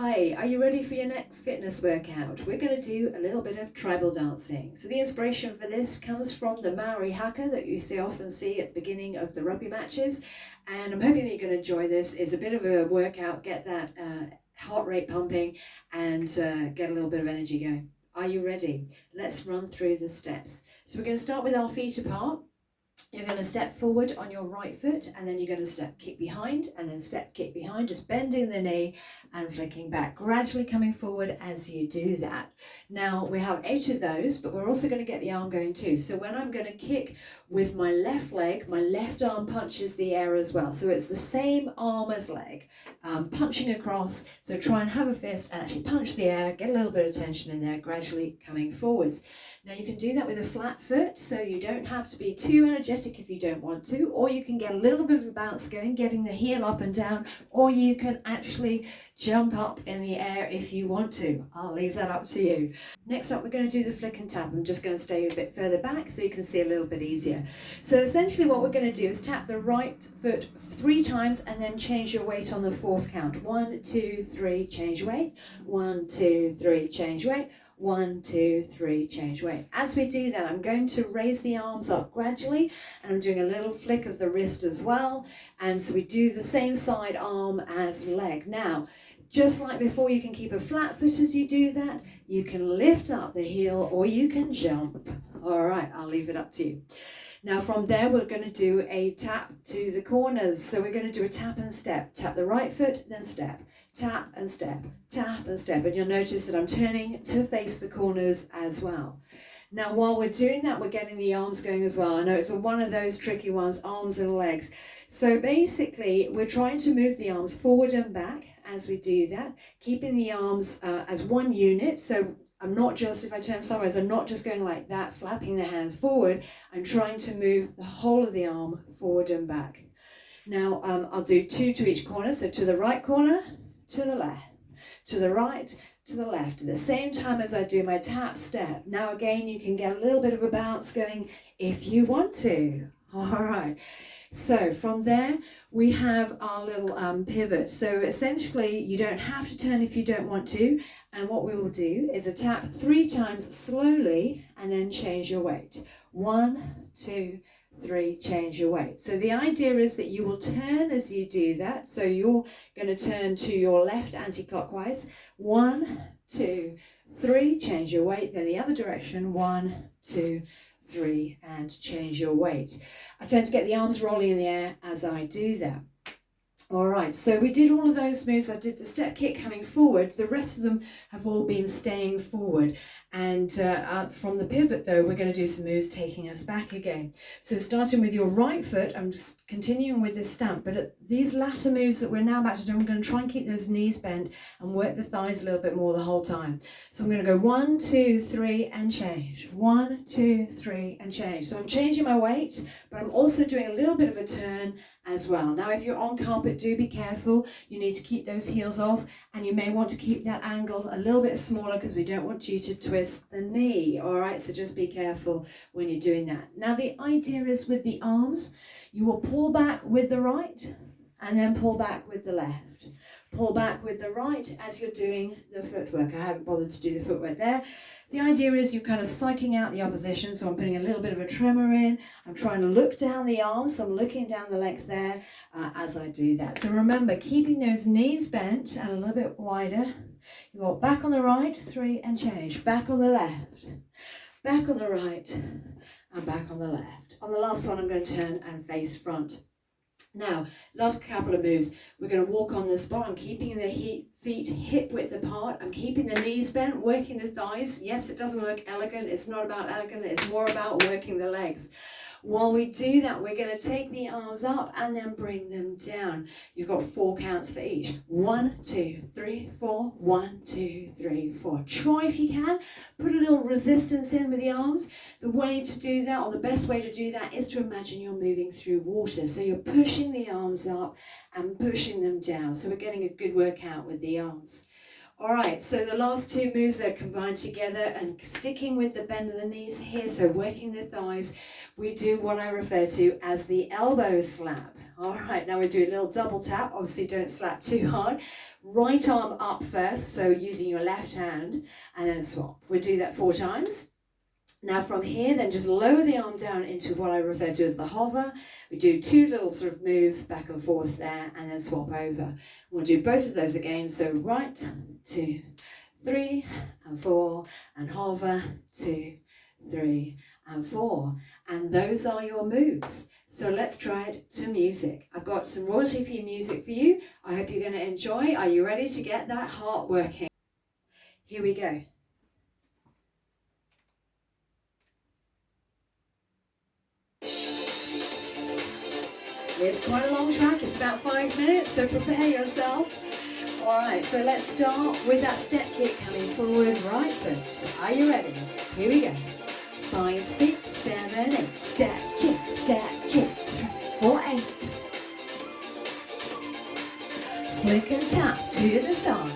Hi, are you ready for your next fitness workout? We're going to do a little bit of tribal dancing. So the inspiration for this comes from the Maori haka that you often see at the beginning of the rugby matches. And I'm hoping that you're going to enjoy this. It's a bit of a workout, get that heart rate pumping and get a little bit of energy going. Are you ready? Let's run through the steps. So we're going to start with our feet apart. You're going to step forward on your right foot, and then you're going to step kick behind, and then step kick behind, just bending the knee and flicking back, gradually coming forward as you do that. Now we have 8 of those, but we're also going to get the arm going too. So when I'm going to kick with my left leg, my left arm punches the air as well. So it's the same arm as leg, punching across. So try and have a fist and actually punch the air, get a little bit of tension in there, gradually coming forwards. Now you can do that with a flat foot, so you don't have to be too energetic if you don't want to, or you can get a little bit of a bounce going, getting the heel up and down, or you can actually jump up in the air if you want to. I'll leave that up to you. Next up, we're going to do the flick and tap. I'm just going to stay a bit further back so you can see a little bit easier. So essentially what we're going to do is tap the right foot 3 times and then change your weight on the 4th count. 1, 2, 3, change weight. 1, 2, 3, change weight. 1, 2, 3, change weight. As we do that, I'm going to raise the arms up gradually, and I'm doing a little flick of the wrist as well. And so we do the same side arm as leg. Now, just like before, you can keep a flat foot as you do that. You can lift up the heel or you can jump. All right, I'll leave it up to you. Now from there, we're going to do a tap to the corners. So we're going to do a tap and step. Tap the right foot, then step. Tap and step, tap and step. And you'll notice that I'm turning to face the corners as well. Now while we're doing that, we're getting the arms going as well. I know it's one of those tricky ones, arms and legs. So basically, we're trying to move the arms forward and back as we do that, keeping the arms as one unit. So I'm not just, if I turn sideways, I'm not just going like that, flapping the hands forward. I'm trying to move the whole of the arm forward and back. Now I'll do 2 to each corner. So to the right corner, to the left, to the right, to the left, at the same time as I do my tap step. Now again, you can get a little bit of a bounce going if you want to. All right. So from there, we have our little pivot. So essentially, you don't have to turn if you don't want to. And what we will do is a tap 3 times slowly and then change your weight. 1, 2, 3, change your weight. So the idea is that you will turn as you do that. So you're going to turn to your left anti-clockwise. 1, 2, 3, change your weight. Then the other direction. 1, 2, 3, and change your weight. I tend to get the arms rolling in the air as I do that. All right, so we did all of those moves. I did the step kick coming forward. The rest of them have all been staying forward. And from the pivot, though, we're going to do some moves taking us back again. So starting with your right foot, I'm just continuing with this stamp. But at these latter moves that we're now about to do, I'm going to try and keep those knees bent and work the thighs a little bit more the whole time. So I'm going to go 1, 2, 3, and change. 1, 2, 3, and change. So I'm changing my weight, but I'm also doing a little bit of a turn as well. Now, if you're on carpet, do be careful. You need to keep those heels off, and you may want to keep that angle a little bit smaller because we don't want you to twist the knee. All right, so just be careful when you're doing that. Now, the idea is with the arms, you will pull back with the right and then pull back with the left. Pull back with the right as you're doing the footwork. I haven't bothered to do the footwork there. The idea is you're kind of psyching out the opposition, so I'm putting a little bit of a tremor in. I'm trying to look down the arms, so I'm looking down the length there as I do that. So remember, keeping those knees bent and a little bit wider. You go back on the right, 3, and change. Back on the left, back on the right, and back on the left. On the last one, I'm going to turn and face front. Now, last couple of moves, we're going to walk on the spot. I'm keeping the feet hip width apart. I'm keeping the knees bent, working the thighs. Yes, it doesn't look elegant. It's not about elegant. It's more about working the legs. While we do that, we're going to take the arms up and then bring them down. You've got 4 counts for each. 1, 2, 3, 4. 1, 2, 3, 4. Try if you can. Put a little resistance in with the arms. The way to do that, or the best way to do that, is to imagine you're moving through water. So you're pushing the arms up and pushing them down. So we're getting a good workout with the arms. All right, so the last two moves are combined together and sticking with the bend of the knees here, so working the thighs, we do what I refer to as the elbow slap. All right, now we do a little double tap. Obviously, don't slap too hard. Right arm up first, so using your left hand, and then swap. We do that 4 times. Now from here, then just lower the arm down into what I refer to as the hover. We do 2 little sort of moves back and forth there, and then swap over. We'll do both of those again. So right, 2, 3, and 4, and hover, 2, 3, and 4. And those are your moves. So let's try it to music. I've got some royalty-free music for you. I hope you're going to enjoy. Are you ready to get that heart working? Here we go. It's quite a long track, it's about 5 minutes, so prepare yourself. Alright, so let's start with that step kick coming forward right foot. Are you ready? Here we go. 5, 6, 7, 8. Step kick, 4, 8. Flick and tap to the side.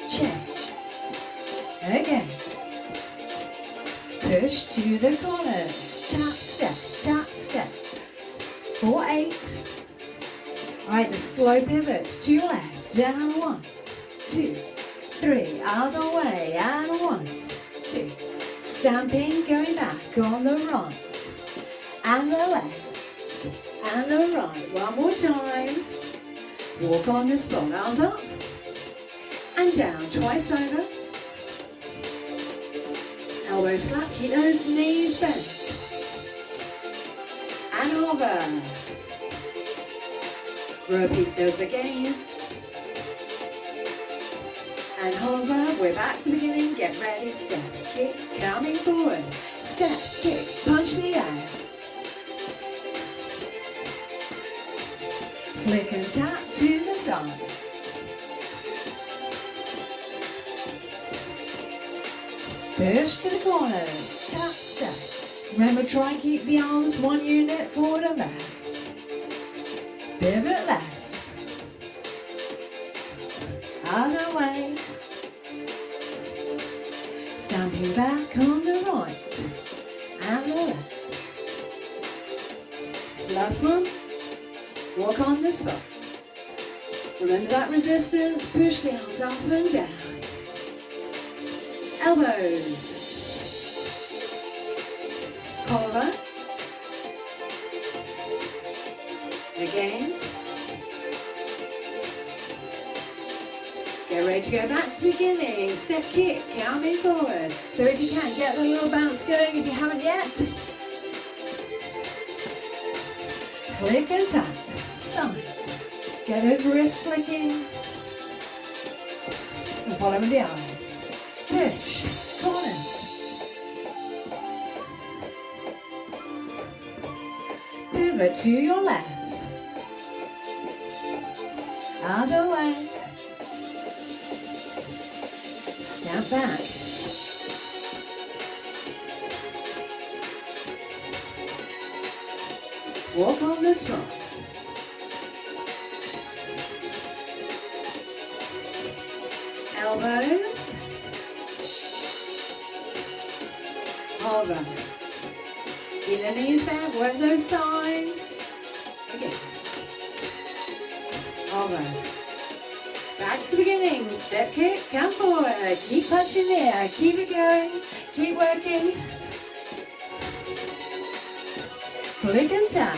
Change. Again. Push to the corners. Tap, step. 4, 8. Alright, the slow pivot to your left. Down 1, 2, 3. Other way. And 1, 2. Stamping, going back on the right. And the left. And the right. One more time. Walk on the spot. Arms up. And down. Twice over. Elbow slap. Keep those knees bent. And hover. Repeat those again. And hover. We're back to the beginning. Get ready. Step kick. Coming forward. Step kick. Punch the air. Flick and tap to the side. Push to the corners. Tap, step. Remember, try and keep the arms 1 unit forward and back. Pivot left. Other way. Stamping back on the right. And the left. Last one. Walk on the spot. Remember that resistance. Push the arms up and down. Elbows. Collar. Again. Get ready to go back to the beginning. Step kick, coming forward. So if you can, get the little bounce going if you haven't yet. Flick and tap. Sides. Get those wrists flicking. And follow with the eyes. Push. Corners. Pivot to your left. Other way. Step back. Walk on the spot. Elbows. Hover. Keep the knees bent, work those thighs. Again. Hover. Back to the beginning. Step kick, come forward. Keep punching there. Keep it going. Keep working. Flick and tap.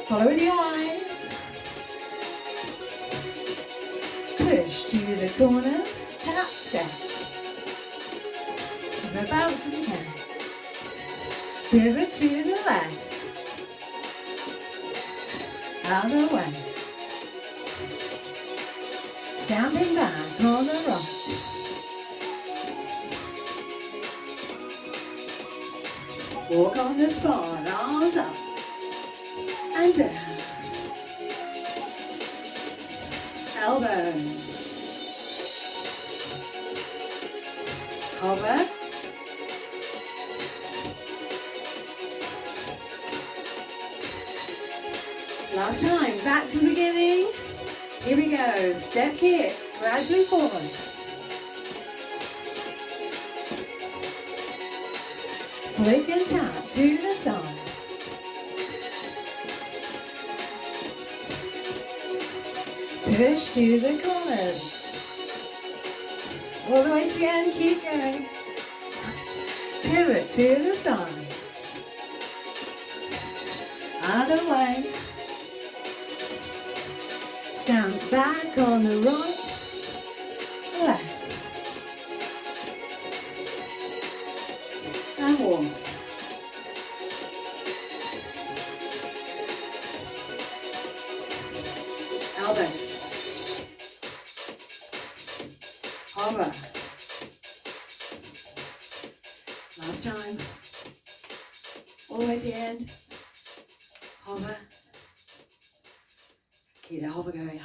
Follow with your eyes. Push to the corners. Tap, step. Keep a bounce if you can. Pivot to the left. Other way. Stamping back on the right. Walk on the spot, arms up and down. Elbows. Hover. Last time, back to the beginning. Here we go. Step kick. Gradually forwards. Flick and tap to the side. Push to the corners. All the way to the end, keep going. Pivot to the side. Other way. Stand back on the right, left. And walk. Elbows. Hover. Last time. All the way to the end. Hover. Keep the hover going.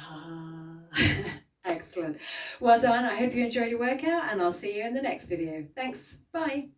Excellent. Well done. I hope you enjoyed your workout, and I'll see you in the next video. Thanks. Bye.